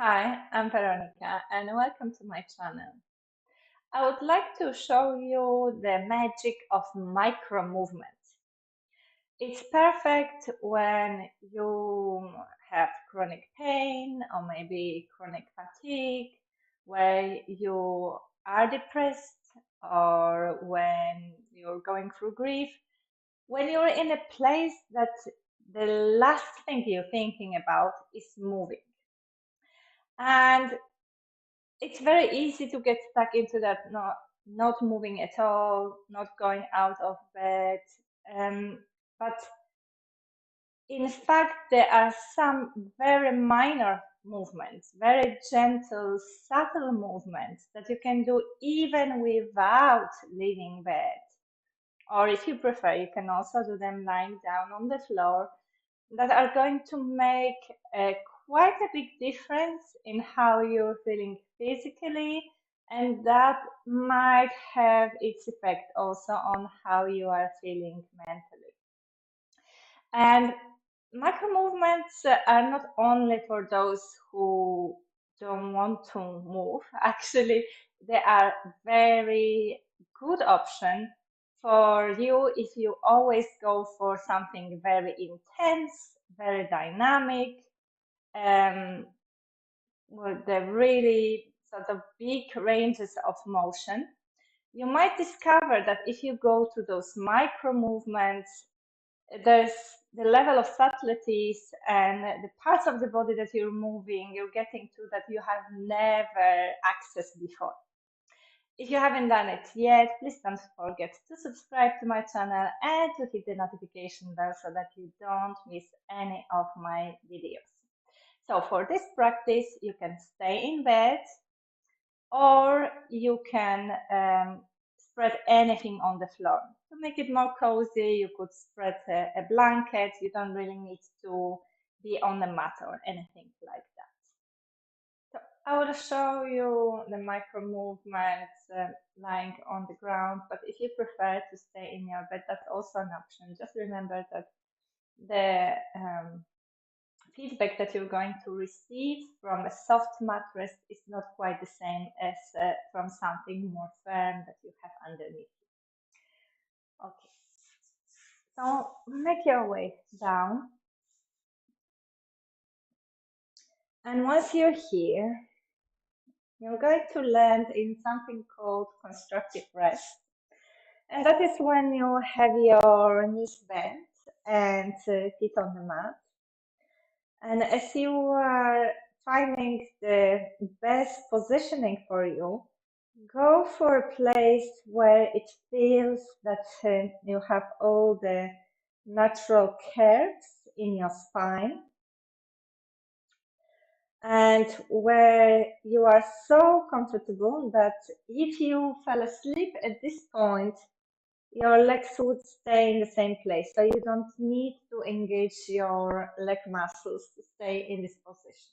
Hi, I'm Veronica and welcome to my channel. I would like to show you the magic of micro movement. It's perfect when you have chronic pain or maybe chronic fatigue, where you are depressed or when you're going through grief, when you're in a place that the last thing you're thinking about is moving. And it's very easy to get stuck into that not moving at all, not going out of bed. But in fact, there are some very minor movements, very gentle, subtle movements that you can do even without leaving bed. Or if you prefer, you can also do them lying down on the floor that are going to make quite a big difference in how you're feeling physically, and that might have its effect also on how you are feeling mentally. And micro movements are not only for those who don't want to move. Actually, they are very good option for you if you always go for something very intense, very dynamic, with the really sort of big ranges of motion. You might discover that if you go to those micro movements, there's the level of subtleties and the parts of the body that you're moving, you're getting to that you have never accessed before. If you haven't done it yet, please don't forget to subscribe to my channel and to hit the notification bell so that you don't miss any of my videos. So for this practice, you can stay in bed or you can spread anything on the floor. To make it more cozy, you could spread a blanket. You don't really need to be on the mat or anything like that. So I will show you the micro movements lying on the ground, but if you prefer to stay in your bed, that's also an option. Just remember that the feedback that you're going to receive from a soft mattress is not quite the same as from something more firm that you have underneath. Okay, so make your way down. And once you're here, you're going to land in something called constructive rest. And that is when you have your knees bent and feet on the mat. And as you are finding the best positioning for you, go for a place where it feels that you have all the natural curves in your spine and where you are so comfortable that if you fell asleep at this point, your legs would stay in the same place. So you don't need to engage your leg muscles to stay in this position.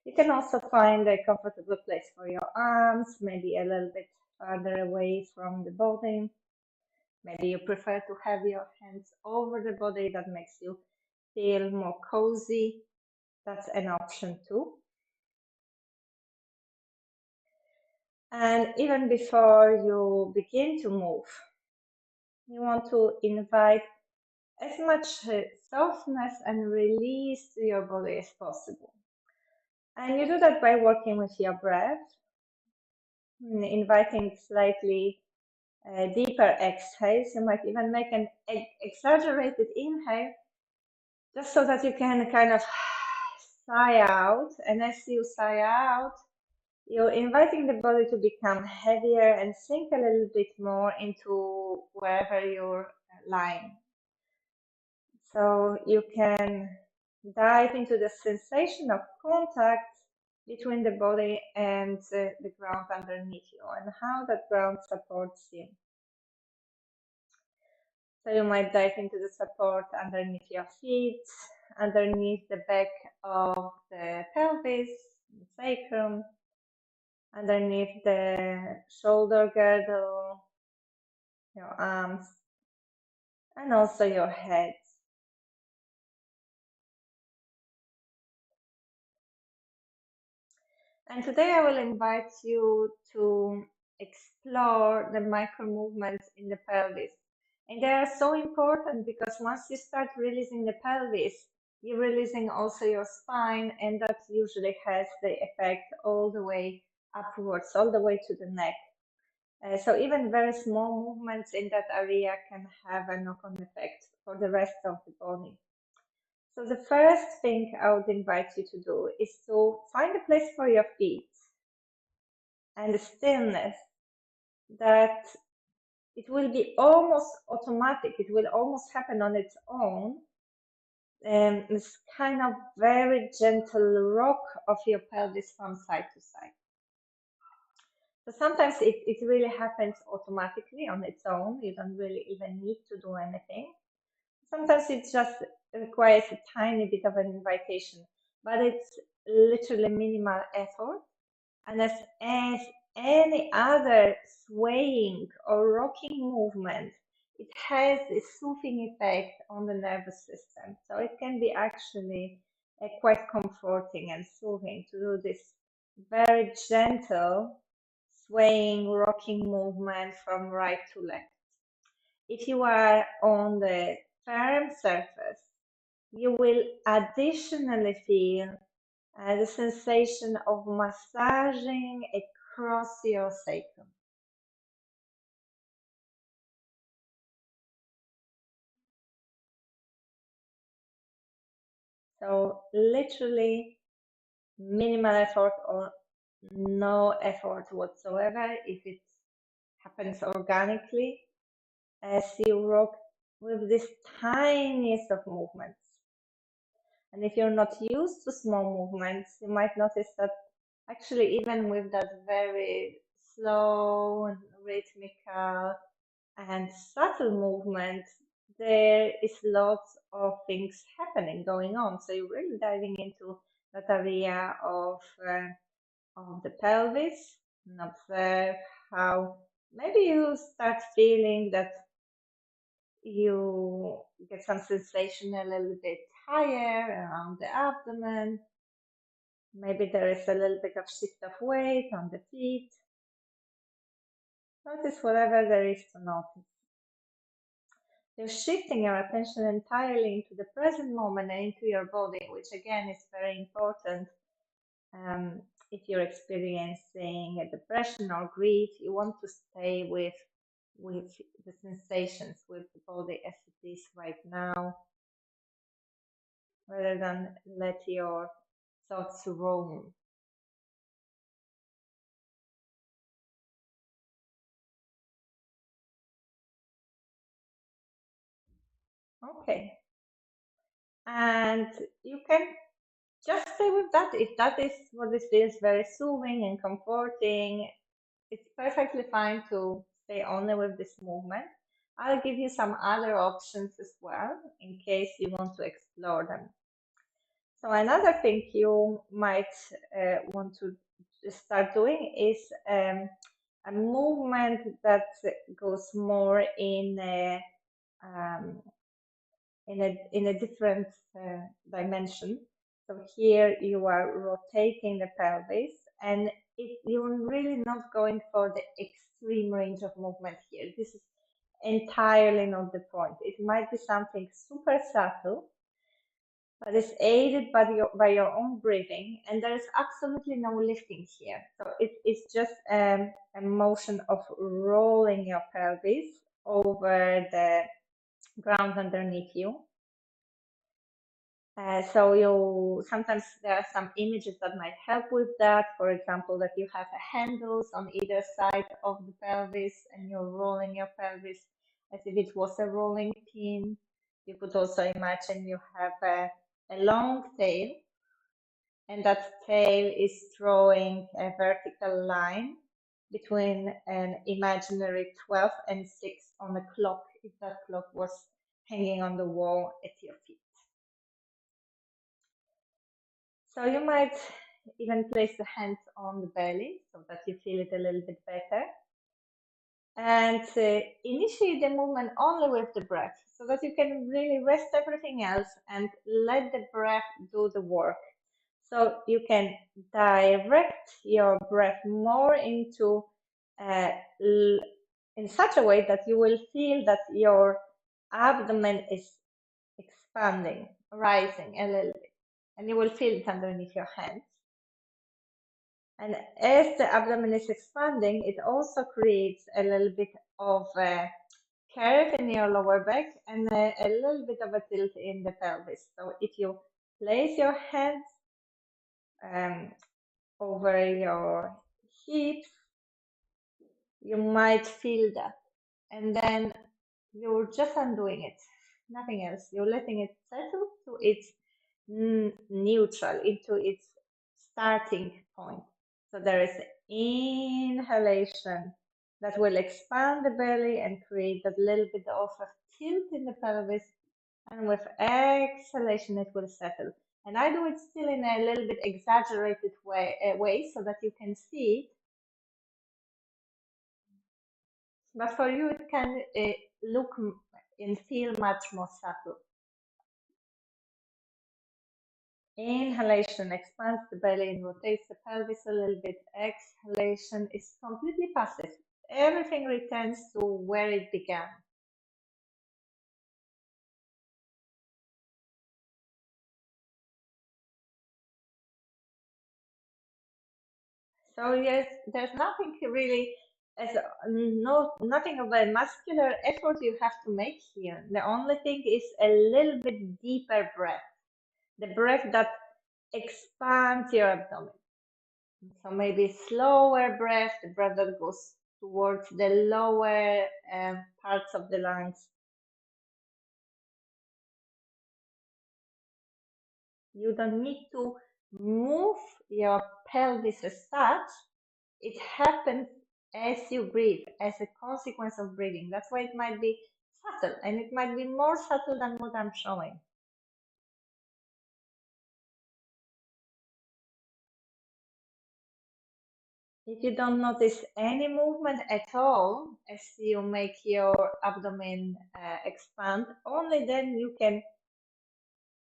You can also find a comfortable place for your arms, maybe a little bit further away from the body. Maybe you prefer to have your hands over the body, that makes you feel more cozy. That's an option too. And even before you begin to move, you want to invite as much softness and release to your body as possible. And you do that by working with your breath, inviting slightly deeper exhales. You might even make an exaggerated inhale just so that you can kind of sigh out. And as you sigh out, you're inviting the body to become heavier and sink a little bit more into wherever you're lying. So you can dive into the sensation of contact between the body and the ground underneath you and how that ground supports you. So you might dive into the support underneath your feet, underneath the back of the pelvis, the sacrum, underneath the shoulder girdle, your arms, and also your head. And today I will invite you to explore the micro movements in the pelvis. And they are so important because once you start releasing the pelvis, you're releasing also your spine, and that usually has the effect all the way upwards, all the way to the neck. So even very small movements in that area can have a knock-on effect for the rest of the body. So the first thing I would invite you to do is to find a place for your feet and the stillness that it will be almost automatic. It will almost happen on its own. And this kind of very gentle rock of your pelvis from side to side. So sometimes it really happens automatically on its own. You don't really even need to do anything. Sometimes it just requires a tiny bit of an invitation, but it's literally minimal effort. And as any other swaying or rocking movement, it has a soothing effect on the nervous system. So it can be actually quite comforting and soothing to do this very gentle swaying, rocking movement from right to left. If you are on the firm surface, you will additionally feel the sensation of massaging across your sacrum. So literally minimal effort or no effort whatsoever if it happens organically as you rock with this tiniest of movements. And if you're not used to small movements, you might notice that actually even with that very slow and rhythmical and subtle movement, there is lots of things happening going on. So you're really diving into that area of the pelvis and observe how maybe you start feeling that you get some sensation a little bit higher around the abdomen. Maybe there is a little bit of shift of weight on the feet. Notice whatever there is to notice. You're shifting your attention entirely into the present moment and into your body, which again is very important. If you're experiencing a depression or grief, you want to stay with the sensations, with the body as it is right now, rather than let your thoughts roam. Okay, and you can just stay with that. If that is what it feels very soothing and comforting, it's perfectly fine to stay only with this movement. I'll give you some other options as well in case you want to explore them. So another thing you might want to start doing is a movement that goes more um, in a different dimension. So here you are rotating the pelvis, and you're really not going for the extreme range of movement here. This is entirely not the point. It might be something super subtle, but it's aided by your own breathing, and there is absolutely no lifting here. So it's just a motion of rolling your pelvis over the ground underneath you. So you sometimes there are some images that might help with that. For example, that you have handles on either side of the pelvis and you're rolling your pelvis as if it was a rolling pin. You could also imagine you have a long tail, and that tail is drawing a vertical line between an imaginary 12 and 6 on a clock, if that clock was hanging on the wall at your feet. So you might even place the hands on the belly so that you feel it a little bit better. And initiate the movement only with the breath so that you can really rest everything else and let the breath do the work. So you can direct your breath more into in such a way that you will feel that your abdomen is expanding, rising a little bit, and you will feel it underneath your hands. And as the abdomen is expanding, it also creates a little bit of a curve in your lower back and a little bit of a tilt in the pelvis. So if you place your hands over your hips, you might feel that. And then you're just undoing it, nothing else. You're letting it settle to its neutral, into its starting point. So there is inhalation that will expand the belly and create that little bit of a tilt in the pelvis. And with exhalation, it will settle. And I do it still in a little bit exaggerated way so that you can see. But for you, it can look and feel much more subtle. Inhalation expands the belly and rotates the pelvis a little bit. Exhalation is completely passive. Everything returns to where it began. So yes, there's nothing really as nothing of a muscular effort you have to make here. The only thing is a little bit deeper breath. The breath that expands your abdomen. So maybe slower breath, the breath that goes towards the lower parts of the lungs. You don't need to move your pelvis as such. It happens as you breathe, as a consequence of breathing. That's why it might be subtle, and it might be more subtle than what I'm showing. If you don't notice any movement at all as you make your abdomen expand, only then you can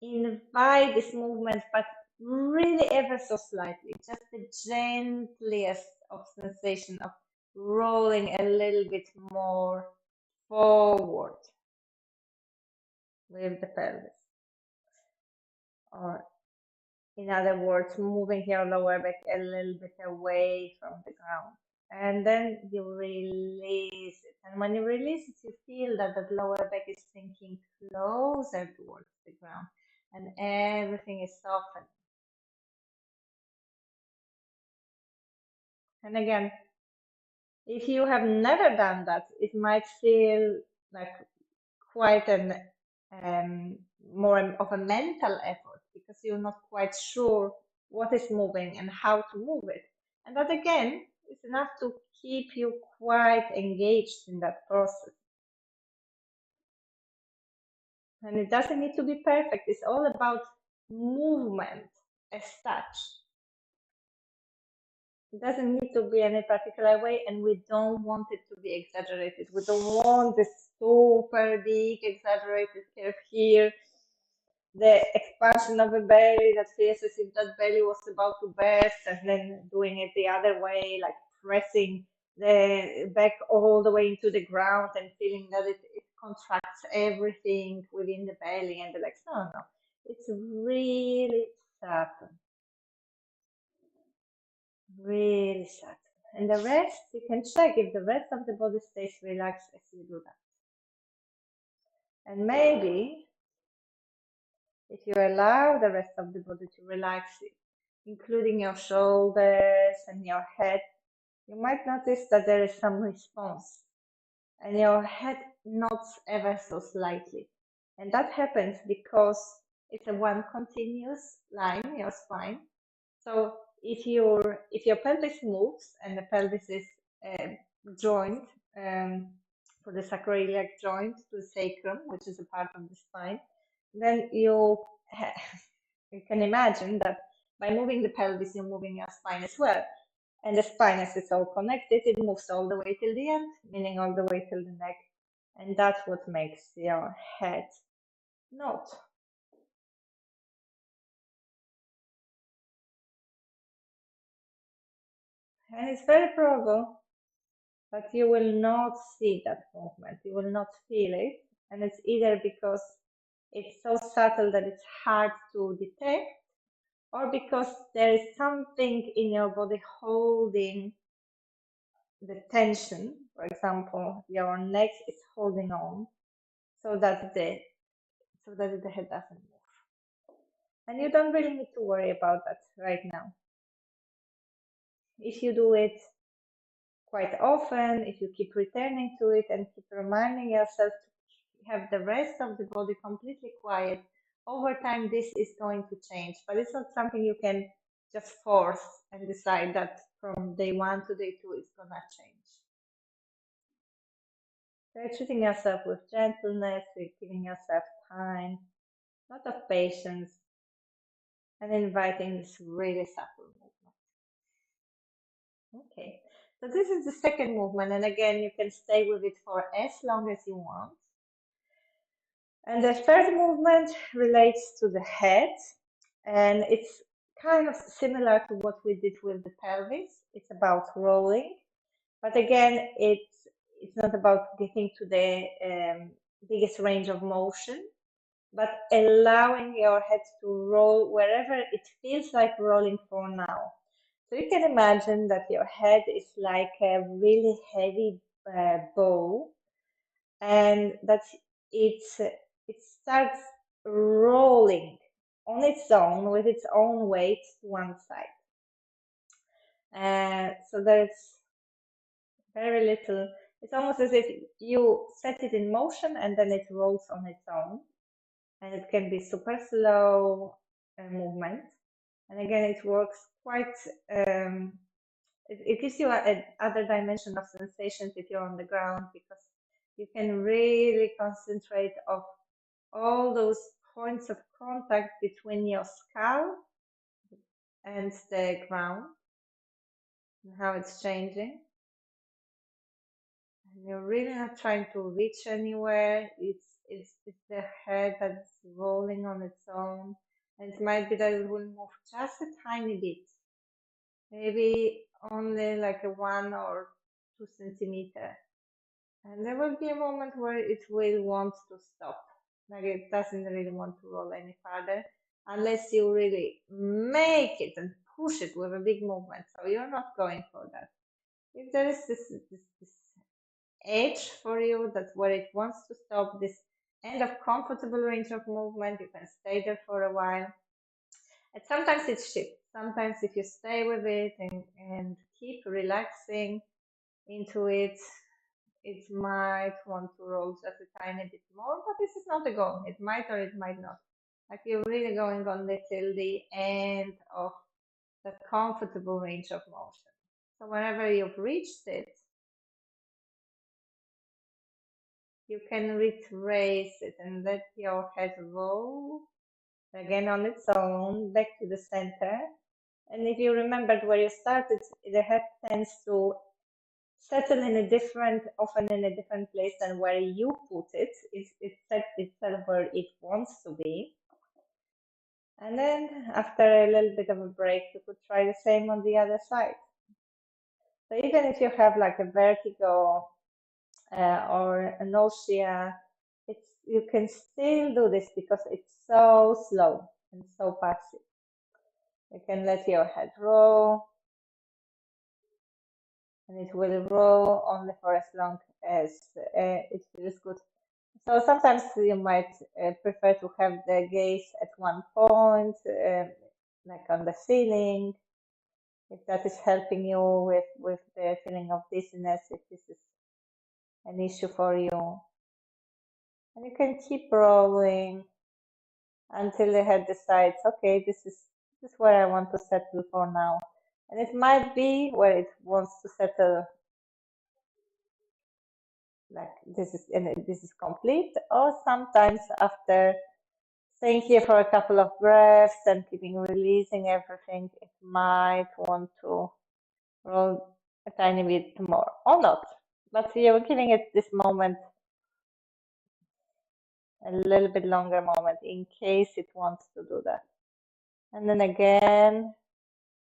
invite this movement, but really ever so slightly, just the gentlest of sensation of rolling a little bit more forward with the pelvis. Or in other words, moving your lower back a little bit away from the ground. And then you release it. And when you release it, you feel that the lower back is sinking closer towards the ground. And everything is softened. And again, if you have never done that, it might feel like quite an more of a mental effort because you're not quite sure what is moving and how to move it. And that again is enough to keep you quite engaged in that process. And it doesn't need to be perfect. It's all about movement as such. It doesn't need to be any particular way, and we don't want it to be exaggerated. We don't want this super big exaggerated curve here, the expansion of the belly that feels as if that belly was about to burst, and then doing it the other way, like pressing the back all the way into the ground and feeling that it contracts everything within the belly and the legs. No, no, it's really subtle. Really subtle. And the rest, you can check if the rest of the body stays relaxed as you do that. And maybe if you allow the rest of the body to relax, including your shoulders and your head, you might notice that there is some response and your head nods ever so slightly. And that happens because it's a one continuous line, your spine. So if your pelvis moves and the pelvis is joined for the sacroiliac joint to the sacrum, which is a part of the spine, then you can imagine that by moving the pelvis, you're moving your spine as well. And the spine, as it's all connected, it moves all the way till the end, meaning all the way till the neck. And that's what makes your head nod. And it's very probable that you will not see that movement, you will not feel it. And it's either because it's so subtle that it's hard to detect, or because there is something in your body holding the tension. For example, your neck is holding on so that the head doesn't move. And you don't really need to worry about that right now. If you do it quite often, if you keep returning to it and keep reminding yourself to have the rest of the body completely quiet, over time this is going to change. But it's not something you can just force and decide that from day 1 to day 2 it's gonna change. So you're treating yourself with gentleness, you're giving yourself time, a lot of patience, and inviting this really subtle movement. Okay, so this is the second movement, and again, you can stay with it for as long as you want. And the third movement relates to the head, and it's kind of similar to what we did with the pelvis. It's about rolling, but again, it's not about getting to the biggest range of motion, but allowing your head to roll wherever it feels like rolling for now. So you can imagine that your head is like a really heavy bow, and that it starts rolling on its own with its own weight to one side. So there's very little. It's almost as if you set it in motion and then it rolls on its own. And it can be super slow movement. And again, it works quite, it gives you another dimension of sensations if you're on the ground, because you can really concentrate on all those points of contact between your skull and the ground and how it's changing. And you're really not trying to reach anywhere. It's the head that's rolling on its own. And it might be that it will move just a tiny bit, maybe only like a 1 or 2 centimeter. And there will be a moment where it will want to stop. Like it doesn't really want to roll any further unless you really make it and push it with a big movement. So you're not going for that. If there is this edge for you, that's where it wants to stop, this end of comfortable range of movement, you can stay there for a while. And sometimes it shifts. Sometimes if you stay with it and keep relaxing into it, it might want to roll just a tiny bit more, but this is not the goal. It might or it might not. Like you're really going on till the end of the comfortable range of motion. So whenever you've reached it, you can retrace it and let your head roll again on its own back to the center. And if you remembered where you started, the head tends to settle often in a different place than where you put it. It sets itself where it wants to be. And then after a little bit of a break, you could try the same on the other side. So even if you have like a vertigo or a nausea, you can still do this because it's so slow and so passive. You can let your head roll, and it will roll only for as long as it feels good. So sometimes you might prefer to have the gaze at one point, like on the ceiling, if that is helping you with the feeling of dizziness, if this is an issue for you. And you can keep rolling until the head decides, okay, this is where I want to settle for now. And it might be where it wants to settle, like this is complete, or sometimes after staying here for a couple of breaths and releasing everything, it might want to roll a tiny bit more or not. But you're giving it this moment, a little bit longer moment, in case it wants to do that. And then again,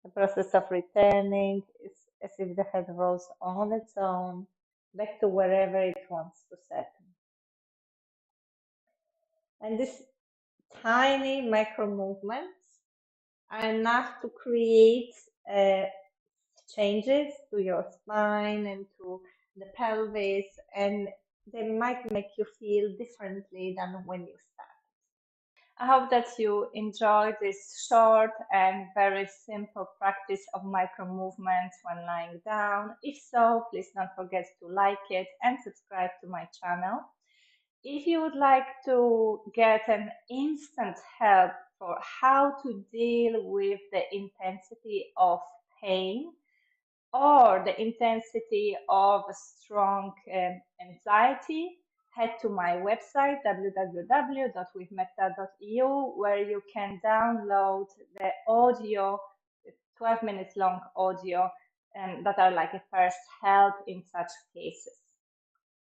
the process of returning is as if the head rolls on its own back to wherever it wants to settle. And these tiny micro movements are enough to create changes to your spine and to the pelvis, and they might make you feel differently than when you start. I hope that you enjoyed this short and very simple practice of micro movements when lying down. If so, please don't forget to like it and subscribe to my channel. If you would like to get an instant help for how to deal with the intensity of pain or the intensity of strong anxiety, head to my website www.wevemetta.eu, where you can download the audio, 12 minutes long audio, that are like a first help in such cases.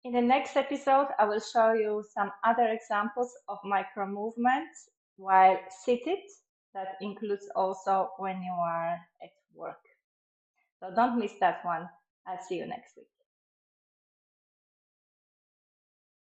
In the next episode, I will show you some other examples of micro movements while seated. That includes also when you are at work. So don't miss that one. I'll see you next week.